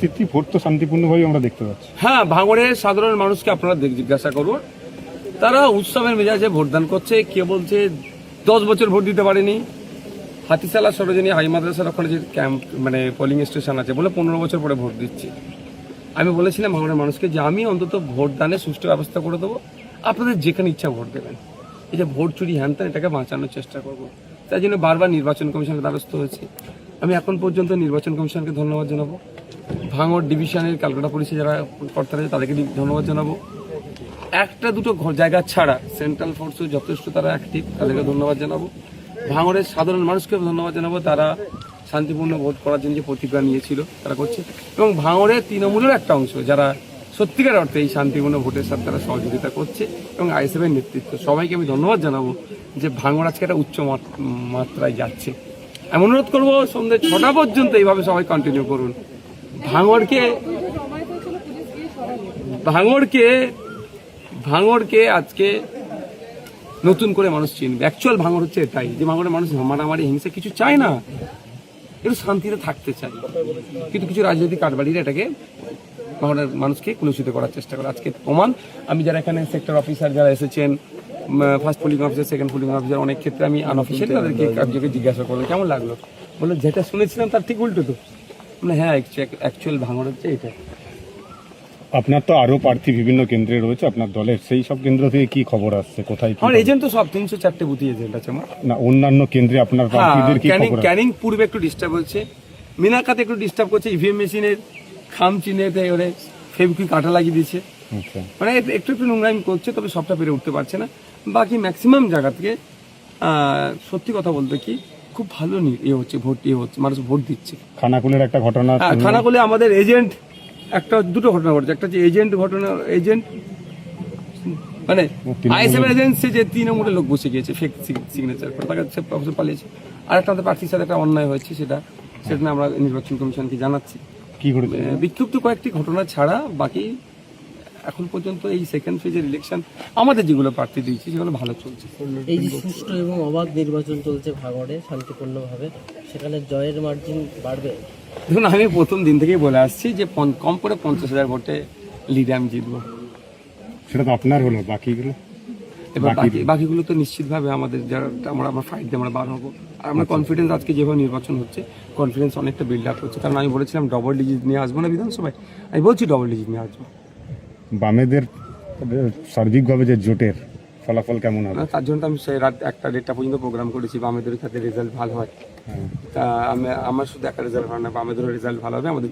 পরিস্থিতি? ভোট তো শান্তিপূর্ণভাবে আমরা দেখতে পাচ্ছি। হ্যাঁ, ভাঙড়ের সাধারণ মানুষকে আপনারা জিজ্ঞাসা করুন, তারা উৎসবের মেজাজে ভোটদান করছে। কে বলছে 10 বছর ভোট দিতে পারেনি? হাতিশালা সরোজিনী হাই মাদ্রাসার ওখানে যে ক্যাম্প মানে পোলিং স্টেশন আছে বলে 15 বছর পরে ভোট দিচ্ছি। আমি বলেছিলাম ভাঙড়ের মানুষকে যে আমি অন্তত ভোটদানে সুষ্ঠু ব্যবস্থা করে দেবো, আপনাদের যেখানে ইচ্ছা ভোট দেবেন। এই যে ভোট চুরি হ্যান এটাকে বাঁচানোর চেষ্টা করব। তাই জন্য বারবার নির্বাচন কমিশনের দ্বারস্থ হয়েছে। আমি এখন পর্যন্ত নির্বাচন কমিশনকে ধন্যবাদ জানাবো, ভাঙড় ডিভিশনের ক্যালকাটা পুলিশে যারা কর্তারা আছে তাদেরকে ধন্যবাদ জানাবো। একটা দুটো জায়গা ছাড়া সেন্ট্রাল ফোর্সও যথেষ্ট তারা অ্যাক্টিভ, তাদেরকে ধন্যবাদ জানাবো। ভাঙড়ের সাধারণ মানুষকে ধন্যবাদ জানাবো, তারা শান্তিপূর্ণ ভোট করার জন্য যে প্রতিজ্ঞা নিয়েছিল তারা করছে। এবং ভাঙড়ের তৃণমূলের একটা অংশ যারা সত্যিকার অর্থে এই শান্তিপূর্ণ ভোটের সাথে তারা সহযোগিতা করছে, এবং আইএসএফের নেতৃত্ব সবাইকে আমি ধন্যবাদ জানাবো যে ভাঙড় আজকে একটা উচ্চ মাত্রায় যাচ্ছে। আমি অনুরোধ করবো সন্ধ্যে 6টা পর্যন্ত এইভাবে সবাই কন্টিনিউ করুন। ভাঙড়কে আজকে নতুন করে মানুষ চিনবে। অ্যাকচুয়াল ভাঙড় হচ্ছে এটাই, যে ভাঙড়ের মানুষ মারামারি হিংসা কিছু চায় না, একটু শান্তিতে থাকতে চায়। কিন্তু কিছু রাজনৈতিক কাঠবাড়িরা এটাকে ভাঙড়ের মানুষকে কলুষিত করার চেষ্টা করে। আজকে প্রমাণ, আমি যারা এখানে সেক্টর অফিসার যারা এসেছেন, first pulling officer, second pulling officer, অনেক ক্ষেত্রে আমি আনঅফিসিয়ালি তাদেরকে একজনকে জিজ্ঞাসা করলাম কেমন লাগলো, বললো যেটা শুনেছিলাম তার ঠিক উল্টো তো। মানে হ্যাঁ, অ্যাকচুয়াল ভাঙড় হচ্ছে এটা। আপনার তো আরো প্রার্থী বিভিন্ন কেন্দ্রে রয়েছে আপনার দলের, সেই সব কেন্দ্র থেকে কি খবর আসছে, কোথায় কি? আমার এজেন্ট তো সব 304টে বুথি এজেন্ট আছে আমার। না, অন্যান্য কেন্দ্রে আপনার প্রার্থীদের কি খবর? ক্যানিং পূর্বে একটু ডিস্টার্ব হচ্ছে, মিনাকাতে একটু ডিস্টার্ব করছে, ইভিএম মেশিনের খাম চিহ্নেতে ওরে ফেভিকুইক কাঁটা লাগিয়ে দিয়েছে। আচ্ছা, মানে একটু নোংরামি করছে, তবে সবটা পেরে উঠতে পারছে না। বাকি ম্যাক্সিমাম জায়গা থেকে সত্যি কথা বলতে কি খুব ভালো ভোট হচ্ছে, মানুষ ভোট দিচ্ছে। খানাকুলের একটা ঘটনা, খানাকুলে আমাদের এজেন্ট দুটো ঘটনা ঘটেছে। একটা হচ্ছে এজেন্ট মানে আইএসএফ এজেন্সি যে তৃণমূলের লোক বসে গিয়েছে ফেক সিগনেচার করে, তাকে প্রফেসর পালিয়েছে। আর একটা আমাদের প্রার্থীর সাথে একটা অন্যায় হয়েছে, সেটা আমরা নির্বাচন কমিশনকে জানাচ্ছি। কি ঘটেছে? বিক্ষুব্ধ কয়েকটি ঘটনা ছাড়া বাকি এখন পর্যন্ত এই সেকেন্ড ফেজের ইলেকশন আমাদের যেগুলো প্রার্থী দিয়েছি সেগুলো ভালো চলছে। এই যে সুষ্ঠু এবং অবাধ নির্বাচন চলছে ভাঙড়ে শান্তিপূর্ণভাবে, সেখানে জয়ের মার্জিন বাড়বে? দেখুন, আমি প্রথম দিন থেকেই বলে আসছি যে কম করে 50,000 ভোটে লিডে আমি জিতবো। সেটা তো আপনার হলো, বাকিগুলো? এবার বাকিগুলো তো নিশ্চিতভাবে আমাদের যারা আমরা ফাইট দিয়ে আমরা বার হবো। আর আমরা কনফিডেন্স, আজকে যেভাবে নির্বাচন হচ্ছে কনফিডেন্স অনেকটা বিল্ড আপ হচ্ছে। কারণ আমি বলেছিলাম ডবল ডিজিট নিয়ে আসবো না বিধানসভায়, আমি বলছি ডবল ডিজিট নিয়ে আসবো। বামেদের সার্বিকভাবে যে জোটের ফলাফল কেমন হবে? তার জন্য আমি সেই রাত 1টা পর্যন্ত প্রোগ্রাম করেছি, বামেদের সাথে রেজাল্ট ভালো হয়। তা আমার শুধু একটা রেজাল্ট ভালো না, বামেদেরও রেজাল্ট ভালো হবে, আমাদের